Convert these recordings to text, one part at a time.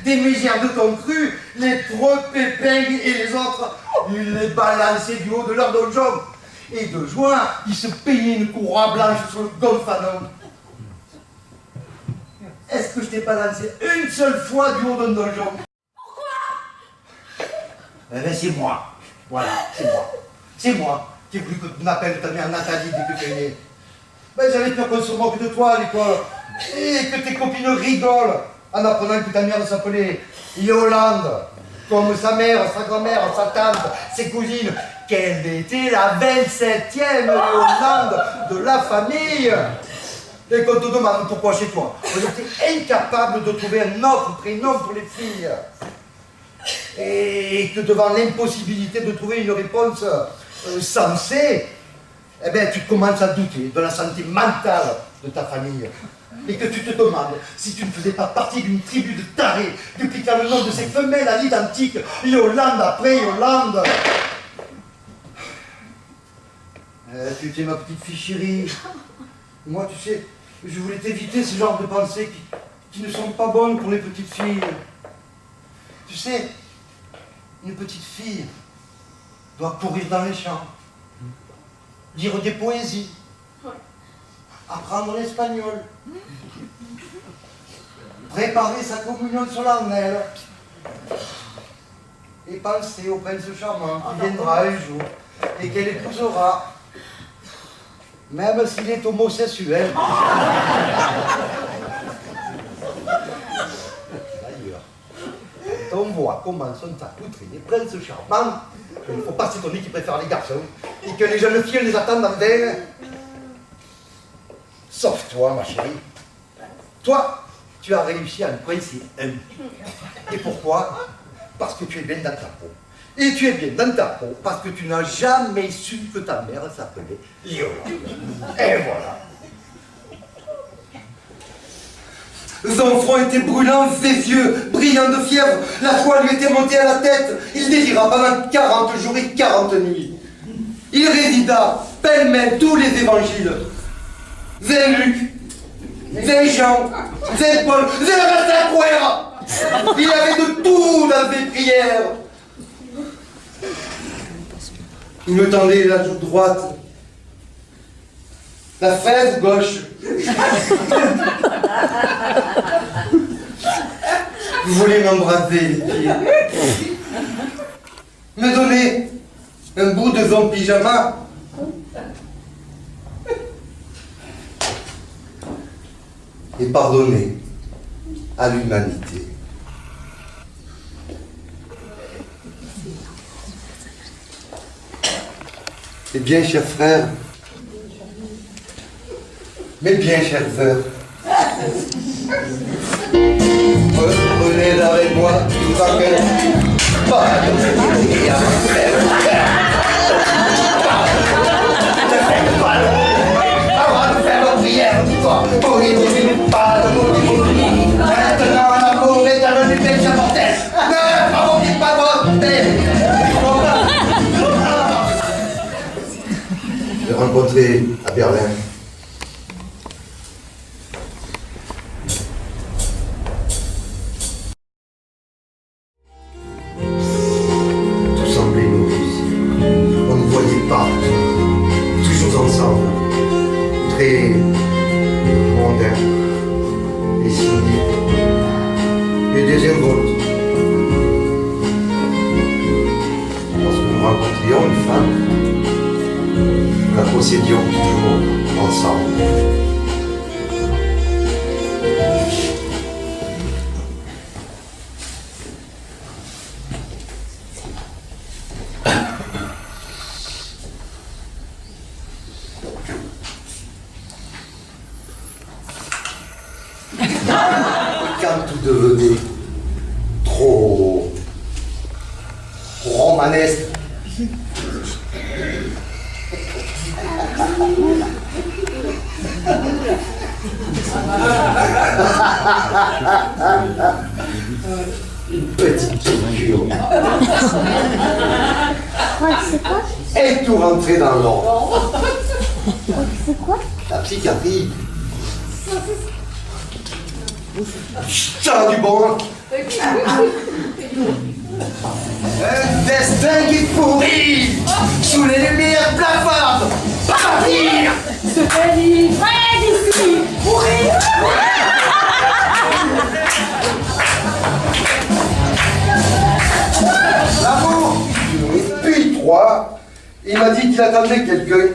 des mégères de ton cru, les preux, Pépin et les autres, ils les balançaient du haut de leur donjon. Et de joie, ils se peignaient une courroie blanche sur le gonfanon. Est-ce que je t'ai balancé une seule fois du haut d'un donjon? Pourquoi? Eh ben c'est moi. Voilà, c'est moi. C'est moi qui ai voulu que tu m'appelles ta mère Nathalie dès que tu es née. Ben j'avais peur qu'on se moque de toi à l'école. Et que tes copines rigolent en apprenant que ta mère s'appelait Yolande. Comme sa mère, sa grand-mère, sa tante, ses cousines. Qu'elle était la 27e Yolande de la famille. Et qu'on te demande pourquoi chez toi, on était incapable de trouver un autre prénom pour les filles. Et que devant l'impossibilité de trouver une réponse sensée, eh bien, tu commences à douter de la santé mentale de ta famille. Et que tu te demandes si tu ne faisais pas partie d'une tribu de tarés dupliquant le nom de ces femelles à l'identique, Yolande après Yolande. Tu sais, ma petite fille chérie, moi, tu sais, je voulais t'éviter ce genre de pensées qui ne sont pas bonnes pour les petites filles. Tu sais, une petite fille doit courir dans les champs, lire des poésies, apprendre l'espagnol, préparer sa communion solennelle et penser au prince charmant qui viendra un jour et qu'elle épousera. Même s'il est homosexuel. D'ailleurs, quand on voit comment sont accoutrés les princes charmants, il ne faut pas s'étonner qu'ils préfèrent les garçons et que les jeunes filles les attendent en vain. Sauf toi, ma chérie. Toi, tu as réussi à me coincer un. Et pourquoi? Parce que tu es bien dans ta peau. Et tu es bien dans ta peau parce que tu n'as jamais su que ta mère s'appelait Yolande. Et voilà. Son front était brûlant, vieux, brillant de fièvre. La foi lui était montée à la tête. Il délira pendant 40 jours et 40 nuits. Il révida pêle-mêle tous les évangiles. 20 Luc, 20 Jean, 20 Paul, 20 Saint-Couert. Il avait de tout dans ses prières. Il me tendait la joue droite, la fraise gauche. Vous voulez m'embraser les pieds, me donner un bout de son pyjama. Et pardonner à l'humanité. Eh bien, chers frères, mes bien chères sœurs, reprenez avec moi tout ça que pas de rien faire. Ne faites pas le avant de faire votre prière, dis-toi. Pas de mouni. Maintenant, l'amour est un du péché mortel. Ne provoquez pas votre tête. J'ai rencontré à Berlin tout semblait nouveau ici. On ne voyait pas, toujours ensemble, très mondain et cynique et désinvolte. Lorsque nous rencontrions une femme, nous la possédions toujours ensemble. Quand tout devenait trop romanesque, une petite piqûre. C'est quoi? Et tout rentrait dans l'ordre. C'est quoi? La psychiatrie. Ça a du bon. Un destin qui pourrit sous les lumières blafardes. Partir. Se délivrer d'ici. Mourir. L'amour. Et puis 3, il m'a dit qu'il attendait quelqu'un.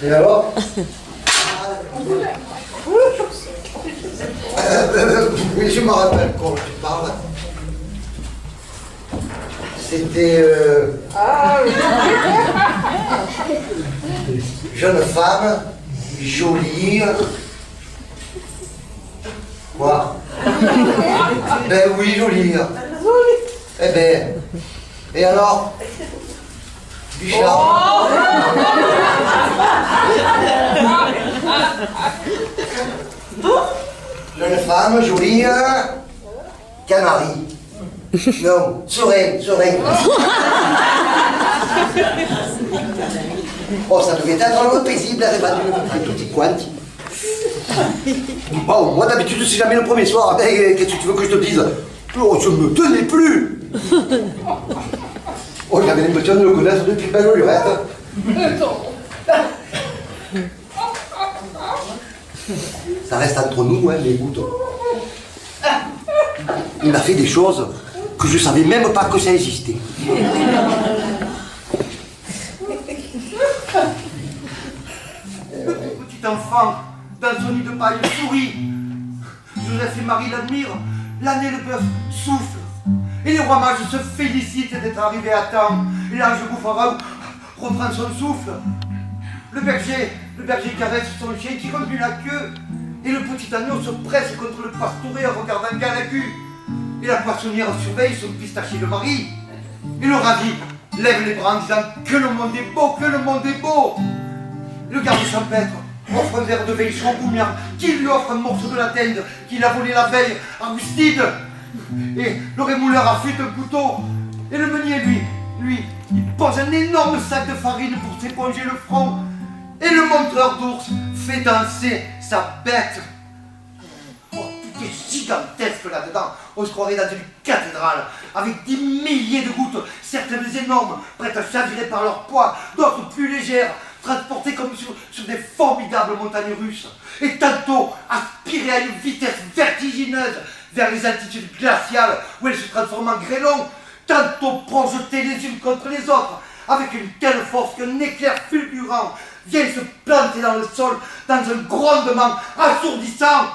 Et alors? Oui, je me rappelle quand tu parles. C'était jeune femme, jolie. Quoi? Ben oui, jolie. Eh ben, et alors? Du charme. Jeune femme, jolie, canari. Non, sereine. Oh, ça devait être un peu paisible, elle va tout petit coin. Oh, moi d'habitude, c'est jamais le premier soir. Eh, qu'est-ce que tu veux que je te dise? Oh, je me tenais plus. Oh, j'avais l'impression de le connaître depuis belle lurette. Ça reste entre nous, hein, mais écoute. Il a fait des choses que je savais même pas que ça existait. Petit enfant, dans son nid de paille, sourit. Joseph et Marie l'admirent. L'année le bœuf souffle. Et les rois mages se félicitent d'être arrivés à temps. Et l'ange Gouffara reprend son souffle. Le berger caresse son chien qui remue la queue. Et le petit agneau se presse contre le pastouré en regardant Galagu. Et la poissonnière surveille son pistachier de mari. Et le ravi lève les bras en disant que le monde est beau, que le monde est beau. Le garde champêtre offre un verre de vin chaud gourmand, qui lui offre un morceau de la dinde qu'il a volé la veille à Gustide. Et le rémouleur affûte un couteau. Et le meunier, lui, il pose un énorme sac de farine pour s'éponger le front. Et le montreur d'ours fait danser sa bête. Oh, tout est gigantesque là-dedans. On se croirait dans une cathédrale, avec des milliers de gouttes, certaines énormes, prêtes à chavirer par leur poids, d'autres plus légères, transportées comme sur des formidables montagnes russes. Et tantôt aspirées à une vitesse vertigineuse vers les altitudes glaciales où elles se transforment en grêlons, tantôt projetées les unes contre les autres, avec une telle force qu'un éclair fulgurant vient se planter dans le sol dans un grondement assourdissant.